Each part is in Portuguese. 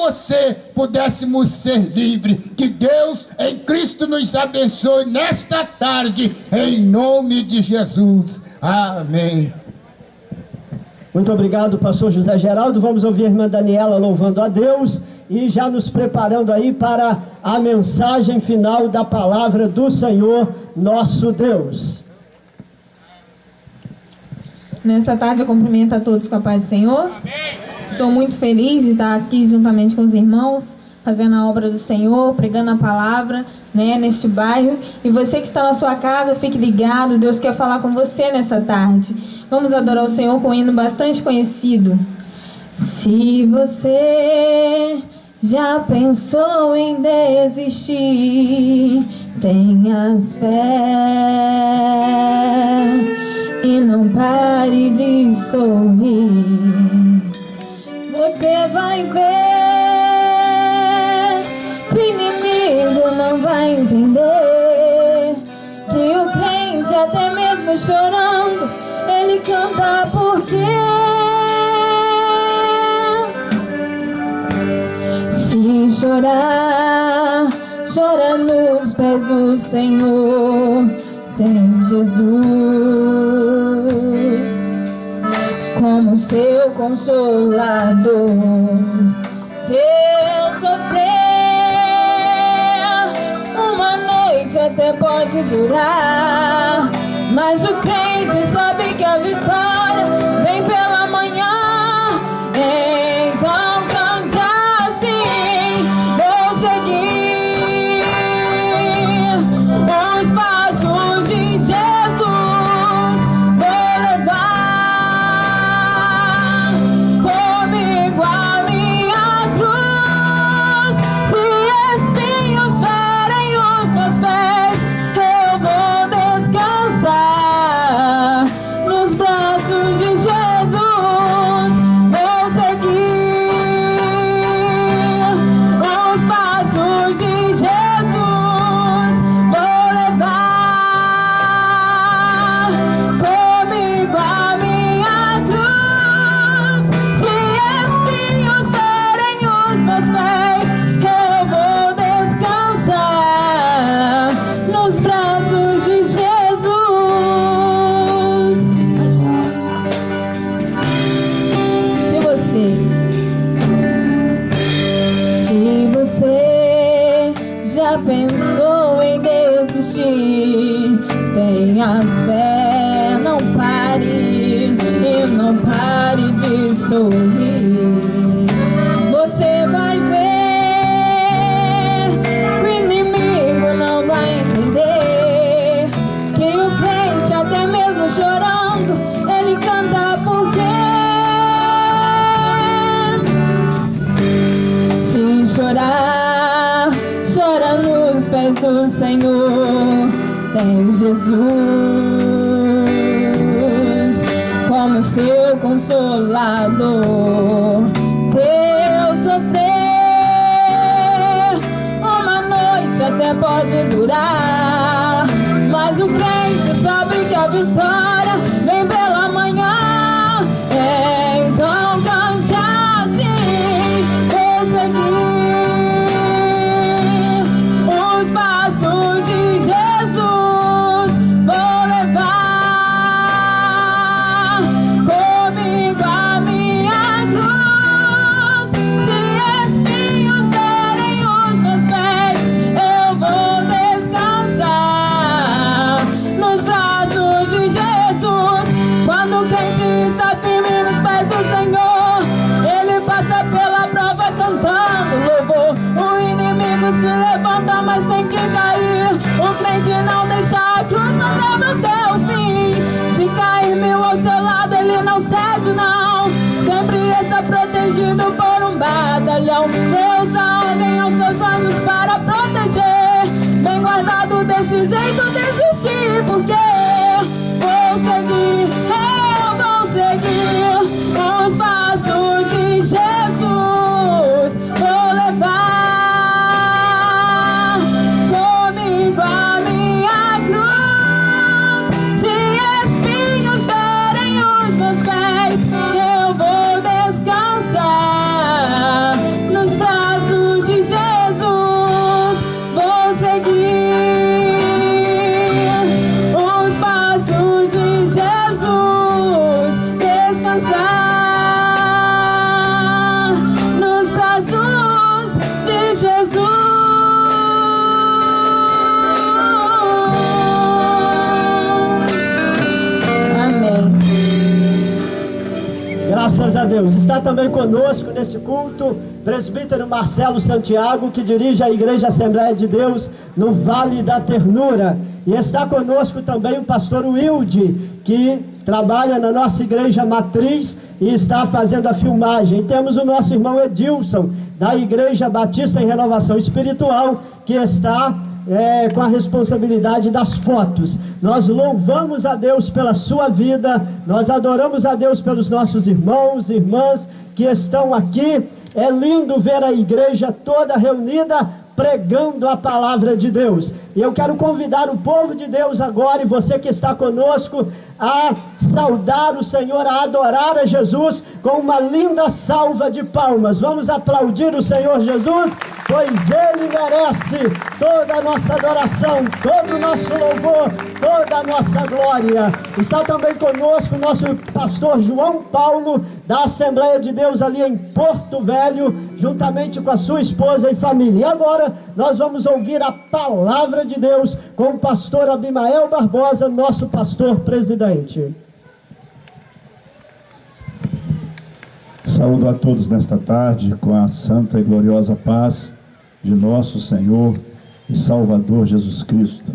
você pudéssemos ser livres. Que Deus em Cristo nos abençoe nesta tarde, em nome de Jesus. Amém. Muito obrigado, pastor José Geraldo. Vamos ouvir a irmã Daniela louvando a Deus e já nos preparando aí para a mensagem final da palavra do Senhor, nosso Deus. Nessa tarde eu cumprimento a todos com a paz do Senhor. Amém. Estou muito feliz de estar aqui juntamente com os irmãos, fazendo a obra do Senhor, pregando a palavra, neste bairro. E você que está na sua casa, fique ligado, Deus quer falar com você nessa tarde. Vamos adorar o Senhor com um hino bastante conhecido. Se você já pensou em desistir, tenha fé e não pare de sorrir. Você vai ver que o inimigo não vai entender que o crente, até mesmo chorando, ele canta porque se chorar, chora nos pés do Senhor. Tem Jesus como seu consolador. Eu sofrer, uma noite até pode durar, mas o crente sabe que a vitória vem pela manhã. Então cante assim: vou seguir os passos de Jesus, vou levar comigo a minha cruz. Se espinhos ferem os meus pés, eu vou descansar nos braços de Jesus. Vou seguir os passos de Jesus, vou levar comigo a minha cruz. Se espinhos ferem os meus pés, eu vou descansar nos braços de Jesus. Se você já pensou em desistir, tenha fé, não pare e não pare de sorrir. Você vai ver que o inimigo não vai entender que o crente, até mesmo chorando, ele canta porque se chorar, chora nos pés do Senhor. Tem Jesus como seu consolador. Eu sofrer, uma noite até pode durar, mas o crente sabe que a vitória vem pela manhã. Então cante assim: vou seguir os passos de Jesus, vou levar comigo a minha cruz. Se espinhos derem os meus pés, eu vou descansar nos braços de Jesus. Quando o crente está firme nos pés do Senhor, ele passa pela prova cantando louvor. O inimigo se levanta, mas tem que cair. O crente não deixa a cruz, mas leva até o fim. Se cair mil ao seu lado, ele não cede não. Sempre está protegido por um batalhão. Deus dá ordem aos seus anjos para proteger. Bem guardado desse jeito, desistir, porque vou seguir, eu vou seguir os passos de Jesus, vou levar comigo a minha cruz. Se espinhos derem os meus pés, eu vou descansar nos braços Deus. Está também conosco nesse culto o presbítero Marcelo Santiago, que dirige a Igreja Assembleia de Deus no Vale da Ternura. E está conosco também o pastor Wilde, que trabalha na nossa igreja matriz e está fazendo a filmagem. E temos o nosso irmão Edilson, da Igreja Batista em Renovação Espiritual, que está com a responsabilidade das fotos. Nós louvamos a Deus pela sua vida, nós adoramos a Deus pelos nossos irmãos e irmãs que estão aqui. É lindo ver a igreja toda reunida pregando a palavra de Deus. E eu quero convidar o povo de Deus agora, e você que está conosco, a saudar o Senhor, a adorar a Jesus com uma linda salva de palmas. Vamos aplaudir o Senhor Jesus, pois Ele merece toda a nossa adoração, todo o nosso louvor, toda a nossa glória. Está também conosco o nosso pastor João Paulo, da Assembleia de Deus ali em Porto Velho, juntamente com a sua esposa e família. E agora nós vamos ouvir a palavra de Deus com o pastor Abimael Barbosa, nosso pastor presidente. Saúdo a todos nesta tarde com a santa e gloriosa paz de nosso Senhor e Salvador Jesus Cristo.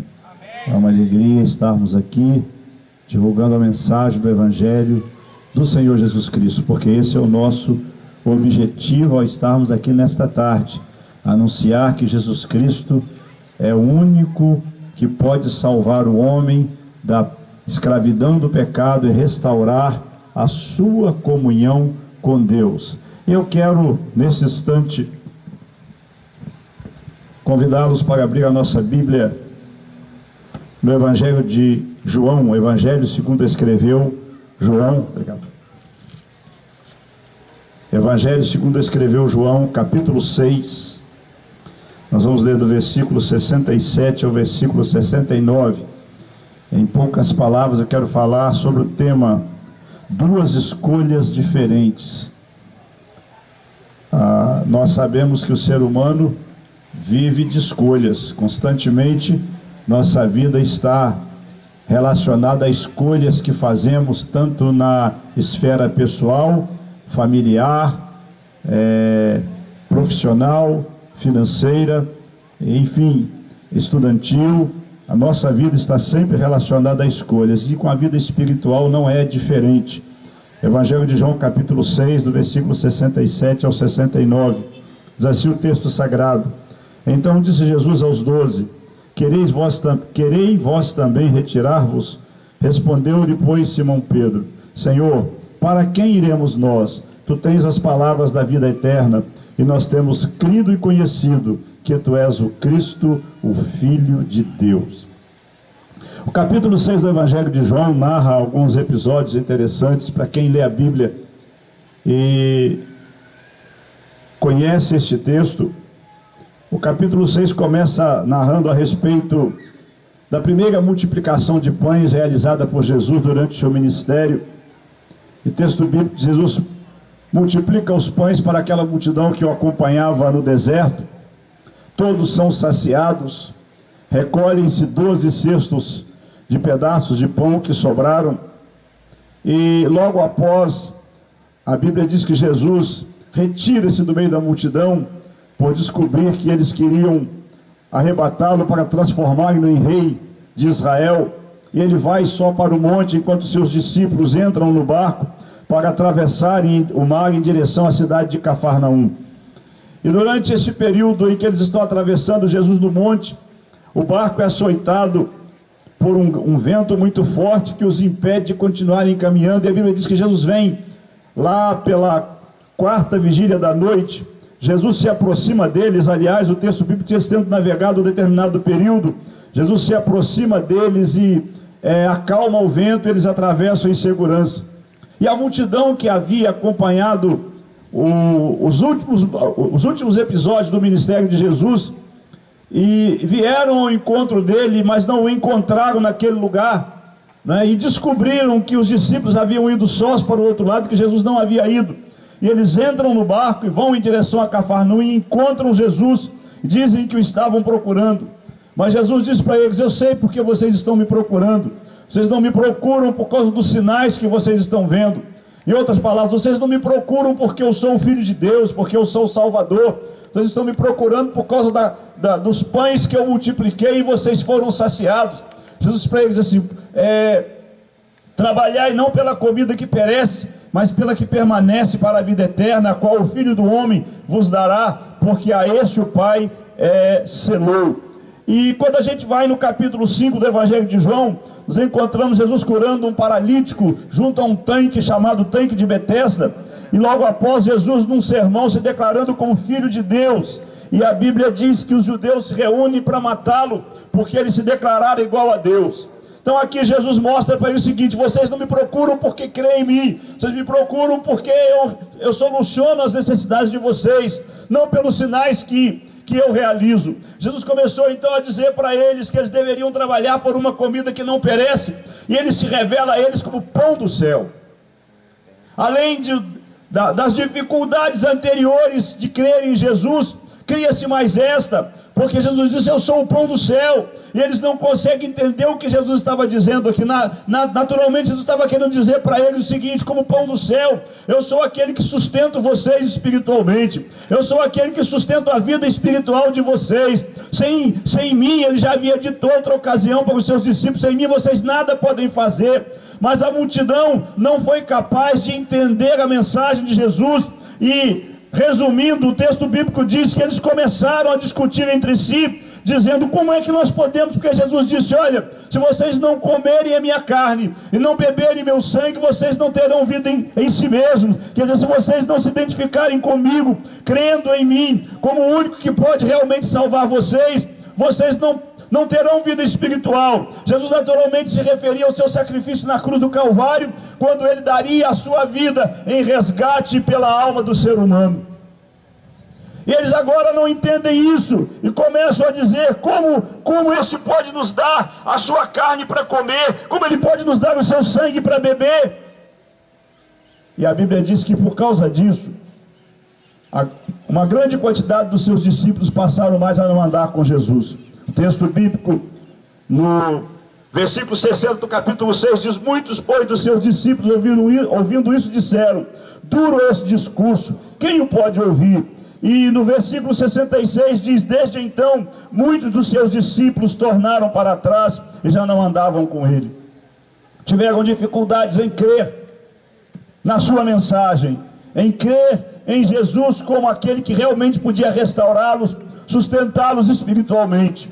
É uma alegria estarmos aqui divulgando a mensagem do Evangelho do Senhor Jesus Cristo, porque esse é o nosso objetivo ao estarmos aqui nesta tarde, anunciar que Jesus Cristo é o único que pode salvar o homem da escravidão do pecado e restaurar a sua comunhão com Deus. Eu quero, nesse instante, convidá-los para abrir a nossa Bíblia no Evangelho de João, o Evangelho segundo escreveu João. Obrigado. Evangelho segundo escreveu João, capítulo 6. Nós vamos ler do versículo 67 ao versículo 69. Em poucas palavras, eu quero falar sobre o tema duas escolhas diferentes. Nós sabemos que o ser humano vive de escolhas. Constantemente, nossa vida está relacionada a escolhas que fazemos, tanto na esfera pessoal, familiar, profissional, financeira, enfim, estudantil. A nossa vida está sempre relacionada a escolhas, e com a vida espiritual não é diferente. Evangelho de João, capítulo 6, do versículo 67 ao 69, diz assim o texto sagrado: Então disse Jesus aos 12, quereis vós também retirar-vos? Respondeu-lhe, pois, Simão Pedro: Senhor, para quem iremos nós? Tu tens as palavras da vida eterna, e nós temos crido e conhecido que tu és o Cristo, o Filho de Deus. O capítulo 6 do Evangelho de João narra alguns episódios interessantes para quem lê a Bíblia e conhece este texto. O capítulo 6 começa narrando a respeito da primeira multiplicação de pães realizada por Jesus durante o seu ministério. E texto bíblico, Jesus multiplica os pães para aquela multidão que o acompanhava no deserto. Todos são saciados, recolhem-se 12 cestos de pedaços de pão que sobraram, e logo após, a Bíblia diz que Jesus retira-se do meio da multidão, por descobrir que eles queriam arrebatá-lo para transformá-lo em rei de Israel, e ele vai só para o monte, enquanto seus discípulos entram no barco para atravessarem o mar em direção à cidade de Cafarnaum. E durante esse período em que eles estão atravessando Jesus no monte, o barco é açoitado por um vento muito forte que os impede de continuarem caminhando. E a Bíblia diz que Jesus vem lá pela quarta vigília da noite. Jesus se aproxima deles. Aliás, o texto bíblico diz, tendo navegado um determinado período, Jesus se aproxima deles e acalma o vento. Eles atravessam em segurança. E a multidão que havia acompanhado os últimos episódios do ministério de Jesus, e vieram ao encontro dele, mas não o encontraram naquele lugar, né? E descobriram que os discípulos haviam ido sós para o outro lado, que Jesus não havia ido. E eles entram no barco e vão em direção a Cafarnaum e encontram Jesus, dizem que o estavam procurando. Mas Jesus diz para eles: eu sei porque vocês estão me procurando. Vocês não me procuram por causa dos sinais que vocês estão vendo. Em outras palavras, vocês não me procuram porque eu sou o Filho de Deus, porque eu sou o Salvador. Vocês estão me procurando por causa dos pães que eu multipliquei e vocês foram saciados. Jesus para eles diz assim, trabalhai não pela comida que perece, mas pela que permanece para a vida eterna, a qual o Filho do Homem vos dará, porque a este o Pai selou. E quando a gente vai no capítulo 5 do Evangelho de João, nós encontramos Jesus curando um paralítico junto a um tanque chamado Tanque de Betesda, e logo após Jesus num sermão se declarando como Filho de Deus, e a Bíblia diz que os judeus se reúnem para matá-lo, porque ele se declarara igual a Deus. Então aqui Jesus mostra para ele o seguinte: vocês não me procuram porque creem em mim, vocês me procuram porque eu soluciono as necessidades de vocês, não pelos sinais que eu realizo. Jesus começou então a dizer para eles que eles deveriam trabalhar por uma comida que não perece, e ele se revela a eles como pão do céu. Além das dificuldades anteriores de crer em Jesus, cria-se mais esta, porque Jesus disse: eu sou o pão do céu, e eles não conseguem entender o que Jesus estava dizendo aqui. Naturalmente Jesus estava querendo dizer para eles o seguinte: como pão do céu, eu sou aquele que sustento vocês espiritualmente, eu sou aquele que sustento a vida espiritual de vocês. Sem mim, ele já havia dito outra ocasião para os seus discípulos, sem mim vocês nada podem fazer. Mas a multidão não foi capaz de entender a mensagem de Jesus, e resumindo, o texto bíblico diz que eles começaram a discutir entre si, dizendo: como é que nós podemos? Porque Jesus disse: olha, se vocês não comerem a minha carne e não beberem meu sangue, vocês não terão vida em si mesmos. Quer dizer, se vocês não se identificarem comigo, crendo em mim como o único que pode realmente salvar vocês, vocês não terão vida espiritual. Jesus naturalmente se referia ao seu sacrifício na cruz do Calvário, quando ele daria a sua vida em resgate pela alma do ser humano. E eles agora não entendem isso, e começam a dizer: como este pode nos dar a sua carne para comer, como ele pode nos dar o seu sangue para beber? E a Bíblia diz que por causa disso, uma grande quantidade dos seus discípulos passaram mais a não andar com Jesus. O texto bíblico, no versículo 60 do capítulo 6, diz: muitos, pois, dos seus discípulos, ouvindo isso, disseram: duro esse discurso, quem o pode ouvir? E no versículo 66 diz: desde então, muitos dos seus discípulos tornaram para trás e já não andavam com ele. Tiveram dificuldades em crer na sua mensagem, em crer em Jesus como aquele que realmente podia restaurá-los, sustentá-los espiritualmente.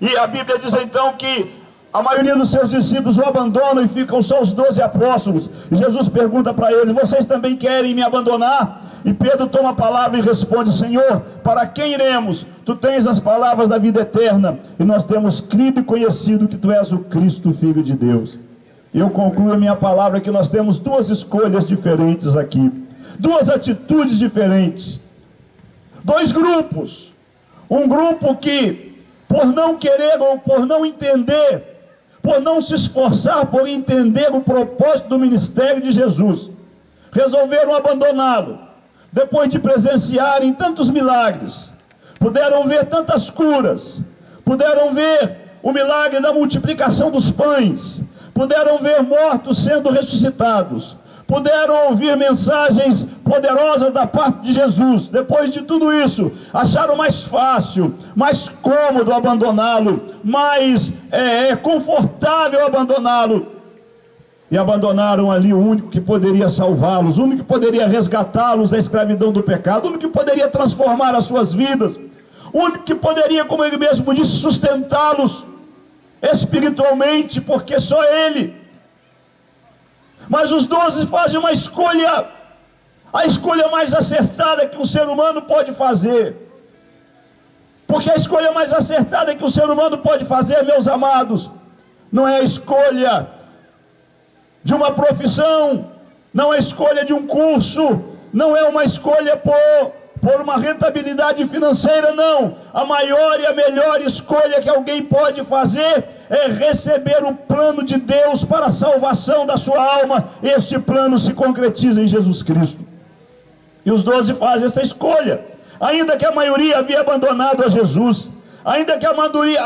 E a Bíblia diz então que a maioria dos seus discípulos o abandonam e ficam só os 12 apóstolos. E Jesus pergunta para eles: vocês também querem me abandonar? E Pedro toma a palavra e responde: Senhor, para quem iremos? Tu tens as palavras da vida eterna, e nós temos crido e conhecido que tu és o Cristo, Filho de Deus. E eu concluo a minha palavra que nós temos duas escolhas diferentes aqui, duas atitudes diferentes, dois grupos. Um grupo que, por não querer ou por não entender, por não se esforçar por entender o propósito do ministério de Jesus, resolveram abandoná-lo. Depois de presenciarem tantos milagres, puderam ver tantas curas, puderam ver o milagre da multiplicação dos pães, puderam ver mortos sendo ressuscitados, puderam ouvir mensagens poderosas da parte de Jesus. Depois de tudo isso, acharam mais fácil, mais cômodo abandoná-lo, mais confortável abandoná-lo. E abandonaram ali o único que poderia salvá-los, o único que poderia resgatá-los da escravidão do pecado, o único que poderia transformar as suas vidas, o único que poderia, como ele mesmo disse, sustentá-los espiritualmente, porque só ele. Mas os 12 fazem uma escolha, a escolha mais acertada que um ser humano pode fazer. Porque a escolha mais acertada que o ser humano pode fazer, meus amados, não é a escolha de uma profissão, não é a escolha de um curso, não é uma escolha por uma rentabilidade financeira, não. A maior e a melhor escolha que alguém pode fazer é receber o plano de Deus para a salvação da sua alma. Este plano se concretiza em Jesus Cristo. E os 12 fazem essa escolha, ainda que a maioria havia abandonado a Jesus, ainda que a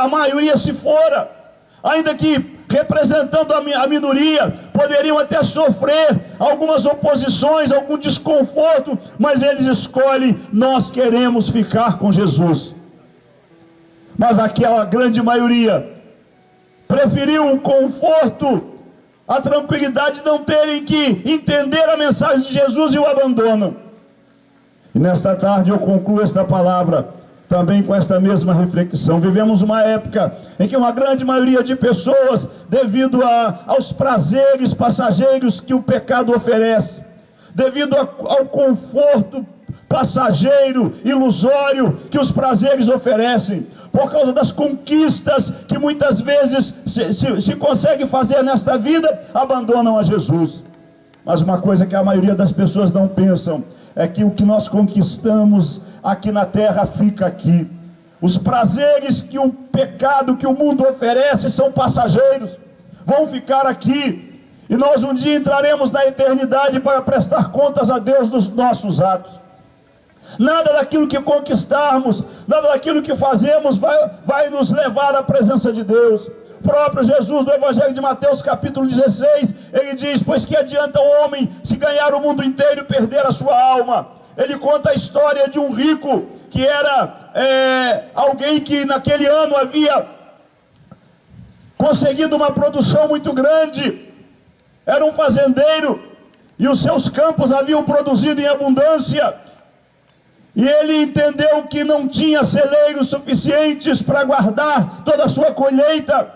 maioria se fora, ainda que representando a minoria, poderiam até sofrer algumas oposições, algum desconforto, mas eles escolhem: nós queremos ficar com Jesus. Mas aquela grande maioria preferiu o conforto, a tranquilidade de não terem que entender a mensagem de Jesus e o abandonam. E nesta tarde eu concluo esta palavra também com esta mesma reflexão. Vivemos uma época em que uma grande maioria de pessoas, devido aos prazeres passageiros que o pecado oferece, devido ao conforto passageiro, ilusório que os prazeres oferecem, por causa das conquistas que muitas vezes se consegue fazer nesta vida, abandonam a Jesus. Mas uma coisa que a maioria das pessoas não pensam é que o que nós conquistamos aqui na terra fica aqui. Os prazeres que o pecado, que o mundo oferece, são passageiros, vão ficar aqui, e nós um dia entraremos na eternidade para prestar contas a Deus dos nossos atos. Nada daquilo que conquistarmos, nada daquilo que fazemos vai nos levar à presença de Deus. O próprio Jesus, no Evangelho de Mateus capítulo 16, ele diz: pois que adianta o homem se ganhar o mundo inteiro e perder a sua alma? Ele conta a história de um rico, que era alguém que naquele ano havia conseguido uma produção muito grande, era um fazendeiro, e os seus campos haviam produzido em abundância, e ele entendeu que não tinha celeiros suficientes para guardar toda a sua colheita.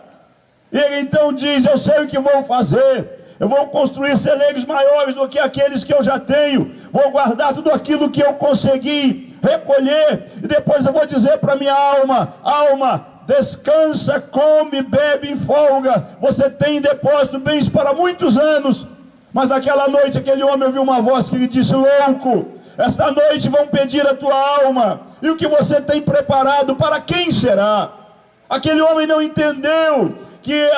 E ele então diz: eu sei o que vou fazer, eu vou construir celeiros maiores do que aqueles que eu já tenho, vou guardar tudo aquilo que eu consegui recolher, e depois eu vou dizer para minha alma: alma, descansa, come, bebe em folga, você tem em depósito bens para muitos anos. Mas naquela noite aquele homem ouviu uma voz que lhe disse: louco, esta noite vão pedir a tua alma, e o que você tem preparado, para quem será? Aquele homem não entendeu que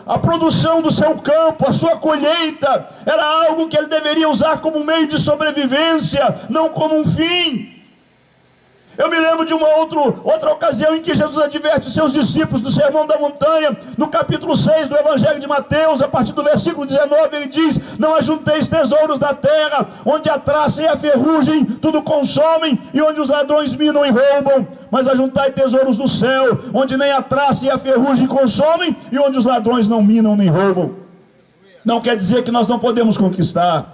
a produção do seu campo, a sua colheita, era algo que ele deveria usar como meio de sobrevivência, não como um fim. Eu me lembro de uma outra ocasião em que Jesus adverte os seus discípulos do Sermão da Montanha, no capítulo 6 do Evangelho de Mateus, a partir do versículo 19, ele diz: não ajunteis tesouros na terra, onde a traça e a ferrugem tudo consomem, e onde os ladrões minam e roubam, mas ajuntai tesouros no céu, onde nem a traça e a ferrugem consomem, e onde os ladrões não minam nem roubam. Não quer dizer que nós não podemos conquistar,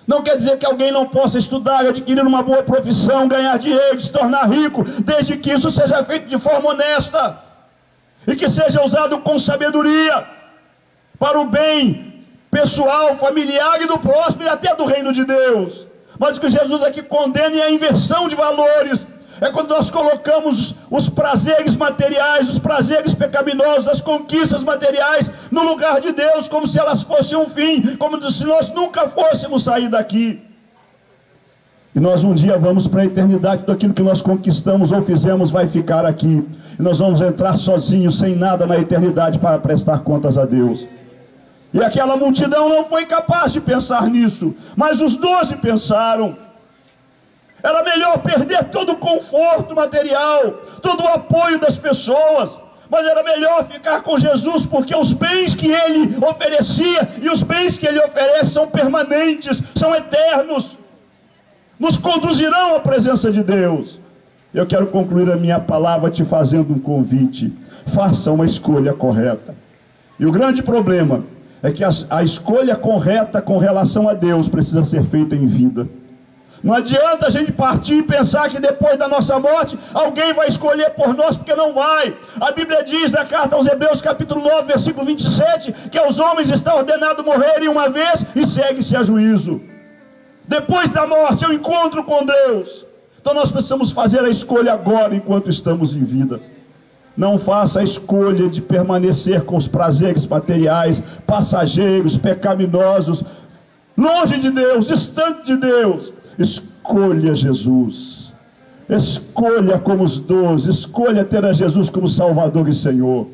não quer dizer que alguém não possa estudar, adquirir uma boa profissão, ganhar dinheiro, se tornar rico, desde que isso seja feito de forma honesta, e que seja usado com sabedoria, para o bem pessoal, familiar e do próximo, e até do reino de Deus. Mas o que Jesus aqui condena é a inversão de valores. É quando nós colocamos os prazeres materiais, os prazeres pecaminosos, as conquistas materiais no lugar de Deus, como se elas fossem um fim, como se nós nunca fôssemos sair daqui. E nós um dia vamos para a eternidade, tudo aquilo que nós conquistamos ou fizemos vai ficar aqui, e nós vamos entrar sozinhos, sem nada na eternidade, para prestar contas a Deus. E aquela multidão não foi capaz de pensar nisso, mas os 12 pensaram. Era melhor perder todo o conforto material, todo o apoio das pessoas, mas era melhor ficar com Jesus, porque os bens que ele oferecia e os bens que ele oferece são permanentes, são eternos, nos conduzirão à presença de Deus. Eu quero concluir a minha palavra te fazendo um convite: faça uma escolha correta. E o grande problema é que a escolha correta com relação a Deus precisa ser feita em vida. Não adianta a gente partir e pensar que depois da nossa morte alguém vai escolher por nós, porque não vai. A Bíblia diz na carta aos Hebreus capítulo 9, versículo 27, que aos homens está ordenado morrerem uma vez e segue-se a juízo. Depois da morte é o encontro com Deus. Então nós precisamos fazer a escolha agora, enquanto estamos em vida. Não faça a escolha de permanecer com os prazeres materiais, passageiros, pecaminosos, longe de Deus, distante de Deus. Escolha Jesus, escolha como os 12, escolha ter a Jesus como Salvador e Senhor.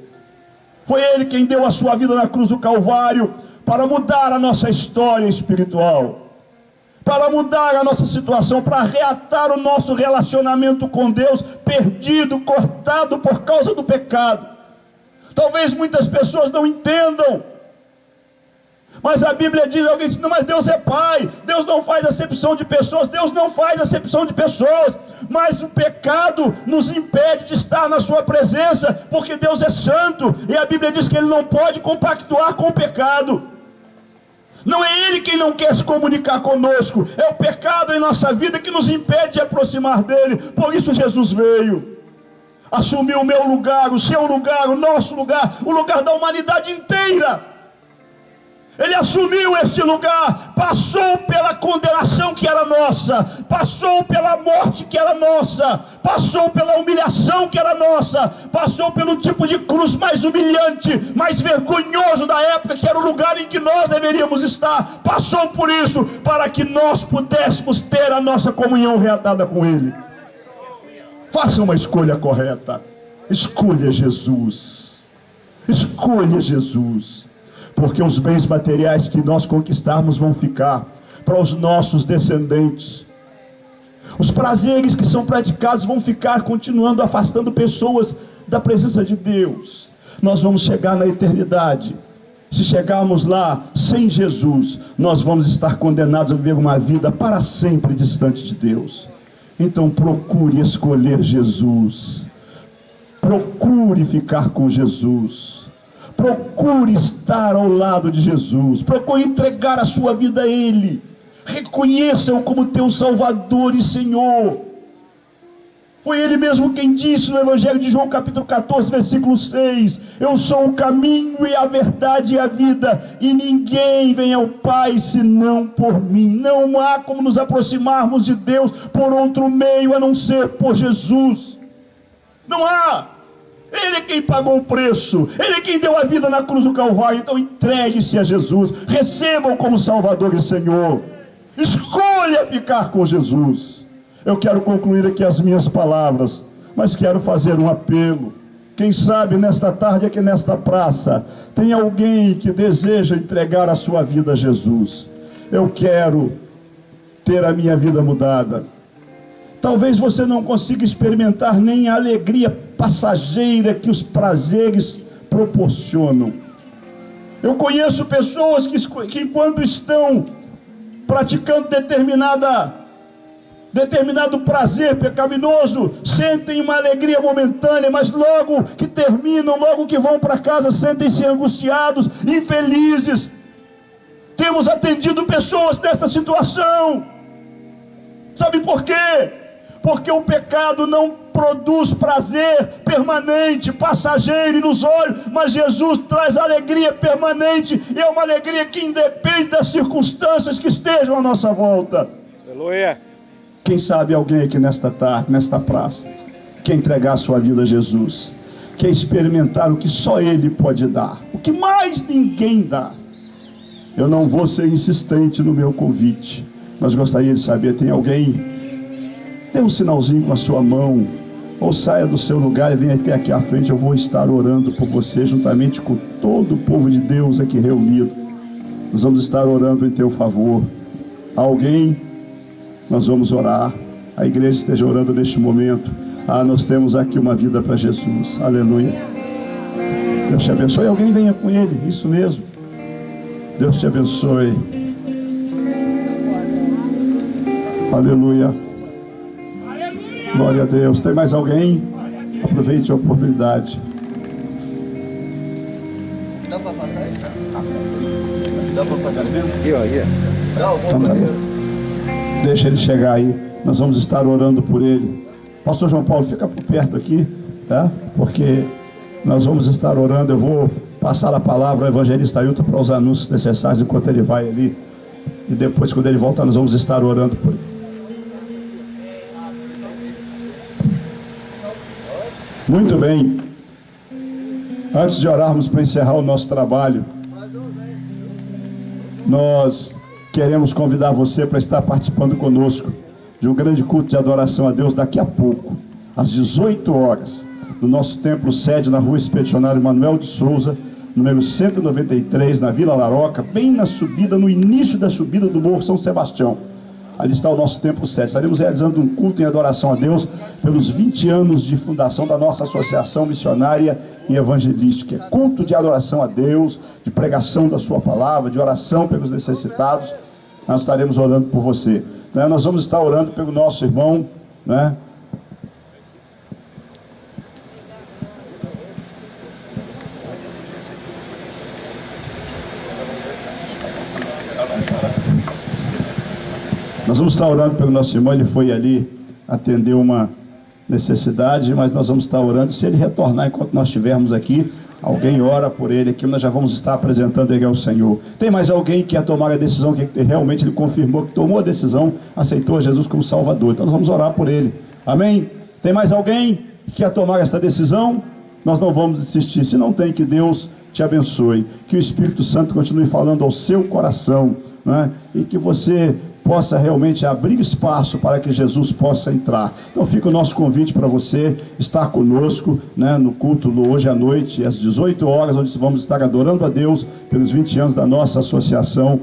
Foi Ele quem deu a sua vida na cruz do Calvário para mudar a nossa história espiritual, para mudar a nossa situação, para reatar o nosso relacionamento com Deus, perdido, cortado por causa do pecado. Talvez muitas pessoas não entendam, mas a Bíblia diz, alguém diz, não, mas Deus é Pai, Deus não faz acepção de pessoas. Deus não faz acepção de pessoas, mas o pecado nos impede de estar na sua presença, porque Deus é santo, e a Bíblia diz que Ele não pode compactuar com o pecado. Não é Ele quem não quer se comunicar conosco, é o pecado em nossa vida que nos impede de aproximar dEle. Por isso Jesus veio, assumiu o meu lugar, o seu lugar, o nosso lugar, o lugar da humanidade inteira. Ele assumiu este lugar, passou pela condenação que era nossa, passou pela morte que era nossa, passou pela humilhação que era nossa, passou pelo tipo de cruz mais humilhante, mais vergonhoso da época, que era o lugar em que nós deveríamos estar. Passou por isso, para que nós pudéssemos ter a nossa comunhão reatada com Ele. Faça uma escolha correta, escolha Jesus, escolha Jesus. Porque os bens materiais que nós conquistarmos vão ficar para os nossos descendentes. Os prazeres que são praticados vão ficar, continuando afastando pessoas da presença de Deus. Nós vamos chegar na eternidade. Se chegarmos lá sem Jesus, nós vamos estar condenados a viver uma vida para sempre distante de Deus. Então procure escolher Jesus. Procure ficar com Jesus. Procure estar ao lado de Jesus, procure entregar a sua vida a Ele, reconheça-o como teu Salvador e Senhor. Foi Ele mesmo quem disse no Evangelho de João capítulo 14, versículo 6, eu sou o caminho e a verdade e a vida, e ninguém vem ao Pai senão por mim. Não há como nos aproximarmos de Deus por outro meio a não ser por Jesus. Não há. Ele é quem pagou o preço, Ele é quem deu a vida na cruz do Calvário. Então entregue-se a Jesus, receba-o como Salvador e Senhor, escolha ficar com Jesus. Eu quero concluir aqui as minhas palavras, mas quero fazer um apelo. Quem sabe nesta tarde aqui nesta praça tem alguém que deseja entregar a sua vida a Jesus. Eu quero ter a minha vida mudada. Talvez você não consiga experimentar nem a alegria passageira que os prazeres proporcionam. Eu conheço pessoas que quando estão praticando determinado prazer pecaminoso, sentem uma alegria momentânea, mas logo que terminam, logo que vão para casa, sentem-se angustiados, infelizes. Temos atendido pessoas nesta situação. Sabe por quê? Porque o pecado não produz prazer permanente, passageiro, ilusório, mas Jesus traz alegria permanente, e é uma alegria que independe das circunstâncias que estejam à nossa volta. Aleluia. Quem sabe alguém aqui nesta tarde, nesta praça, quer entregar a sua vida a Jesus, quer experimentar o que só Ele pode dar, o que mais ninguém dá. Eu não vou ser insistente no meu convite, mas gostaria de saber, tem alguém? Dê um sinalzinho com a sua mão, ou saia do seu lugar e venha até aqui à frente. Eu vou estar orando por você, juntamente com todo o povo de Deus aqui reunido. Nós vamos estar orando em teu favor. Alguém, nós vamos orar. A igreja esteja orando neste momento. Nós temos aqui uma vida para Jesus. Aleluia. Deus te abençoe. Alguém venha com Ele, isso mesmo. Deus te abençoe. Aleluia. Glória a Deus. Tem mais alguém? Aproveite a oportunidade. Dá para passar aí? Dá para passar mesmo? Então, tá bom. Deixa ele chegar aí. Nós vamos estar orando por ele. Pastor João Paulo, fica por perto aqui, tá? Porque nós vamos estar orando. Eu vou passar a palavra ao evangelista Ailton para os anúncios necessários enquanto ele vai ali. E depois, quando ele voltar, nós vamos estar orando por ele. Muito bem. Antes de orarmos para encerrar o nosso trabalho, nós queremos convidar você para estar participando conosco de um grande culto de adoração a Deus daqui a pouco, às 18 horas, no nosso templo sede na rua Expedicionário Manuel de Souza, número 193, na Vila Laroca, bem na subida, no início da subida do Morro São Sebastião. Ali está o nosso templo 7. Estaremos realizando um culto em adoração a Deus pelos 20 anos de fundação da nossa associação missionária e evangelística. Culto de adoração a Deus, de pregação da sua palavra, de oração pelos necessitados. Nós estaremos orando por você. Nós vamos estar orando pelo nosso irmão, né? Nós vamos estar orando pelo nosso irmão. Ele foi ali atender uma necessidade, mas nós vamos estar orando. Se ele retornar enquanto nós estivermos aqui, alguém ora por ele aqui, nós já vamos estar apresentando ele ao Senhor. Tem mais alguém que quer tomar a decisão, que realmente ele confirmou que tomou a decisão, aceitou Jesus como Salvador? Então nós vamos orar por ele. Amém? Tem mais alguém que quer tomar esta decisão? Nós não vamos desistir. Se não tem, que Deus te abençoe, que o Espírito Santo continue falando ao seu coração, né? E que você possa realmente abrir espaço para que Jesus possa entrar. Então fica o nosso convite para você estar conosco, né, no culto hoje à noite, às 18 horas, onde vamos estar adorando a Deus pelos 20 anos da nossa associação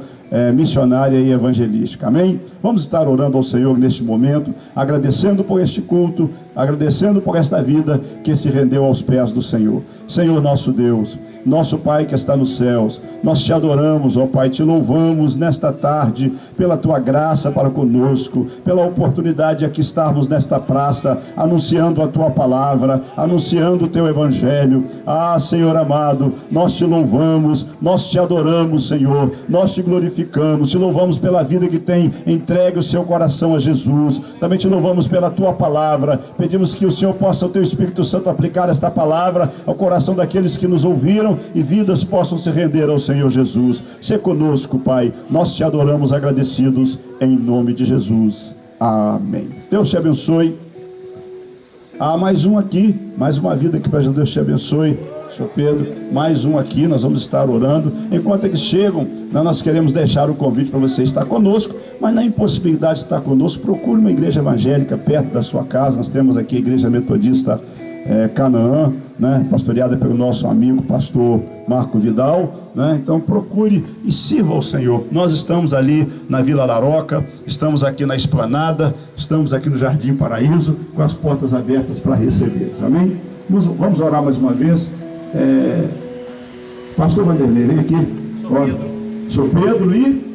missionária e evangelística. Amém? Vamos estar orando ao Senhor neste momento, agradecendo por este culto, agradecendo por esta vida que se rendeu aos pés do Senhor. Senhor nosso Deus, nosso Pai que está nos céus, nós te adoramos, ó Pai, te louvamos nesta tarde pela tua graça para conosco, pela oportunidade de aqui estarmos nesta praça, anunciando a tua palavra, anunciando o teu evangelho. Ah, Senhor amado, nós te louvamos, nós te adoramos, Senhor, nós te glorificamos, te louvamos pela vida que tem entregue o seu coração a Jesus, também te louvamos pela tua palavra, pedimos que o Senhor possa, o teu Espírito Santo, aplicar esta palavra ao coração daqueles que nos ouviram e vidas possam se render ao Senhor Jesus. Se conosco, Pai, nós te adoramos agradecidos em nome de Jesus. Amém. Deus te abençoe. Ah, mais um aqui, mais uma vida aqui para Jesus. Deus te abençoe, Senhor Pedro. Mais um aqui, nós vamos estar orando. Enquanto eles chegam, nós queremos deixar o convite para você estar conosco, mas na impossibilidade de estar conosco, procure uma igreja evangélica perto da sua casa. Nós temos aqui a Igreja Metodista Canaã, né, pastoreada pelo nosso amigo pastor Marco Vidal, né? Então procure e sirva ao Senhor. Nós estamos ali na Vila Laroca, estamos aqui na Esplanada, estamos aqui no Jardim Paraíso, com as portas abertas para recebê-los. Amém? Vamos orar mais uma vez. Pastor Vanderlei, vem aqui. Sou Pedro e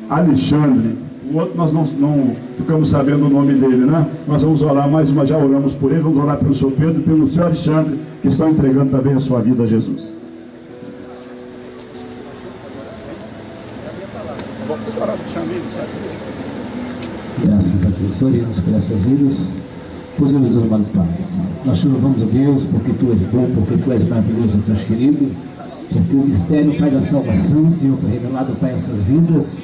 Alexandre. O outro nós não ficamos sabendo o nome dele, né? Nós vamos orar mais uma, já oramos por ele, vamos orar pelo Sr. Pedro e pelo Sr. Alexandre, que estão entregando também a sua vida a Jesus. Graças a Deus, oremos por essas vidas. Poderoso amado Pai, nós te louvamos a Deus porque Tu és bom, porque Tu és maravilhoso, Deus querido, porque o mistério, Pai da salvação, Senhor, foi revelado para essas vidas.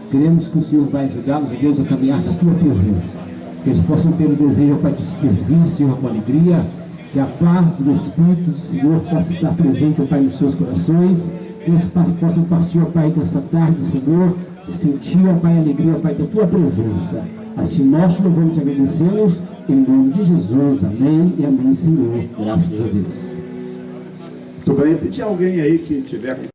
Queremos que o Senhor vai ajudá-los, Deus, a caminhar na Tua presença. Que eles possam ter o desejo, Pai, de servir, Senhor, com alegria. Que a paz do Espírito do Senhor possa estar presente, Pai, nos seus corações. Que eles possam partir, Pai, dessa tarde, Senhor, sentir, Pai, a alegria, Pai, da Tua presença. Assim nós te louvamos e agradecemos, em nome de Jesus. Amém e amém, Senhor. Graças a Deus. Muito bem, pedir alguém aí que tiver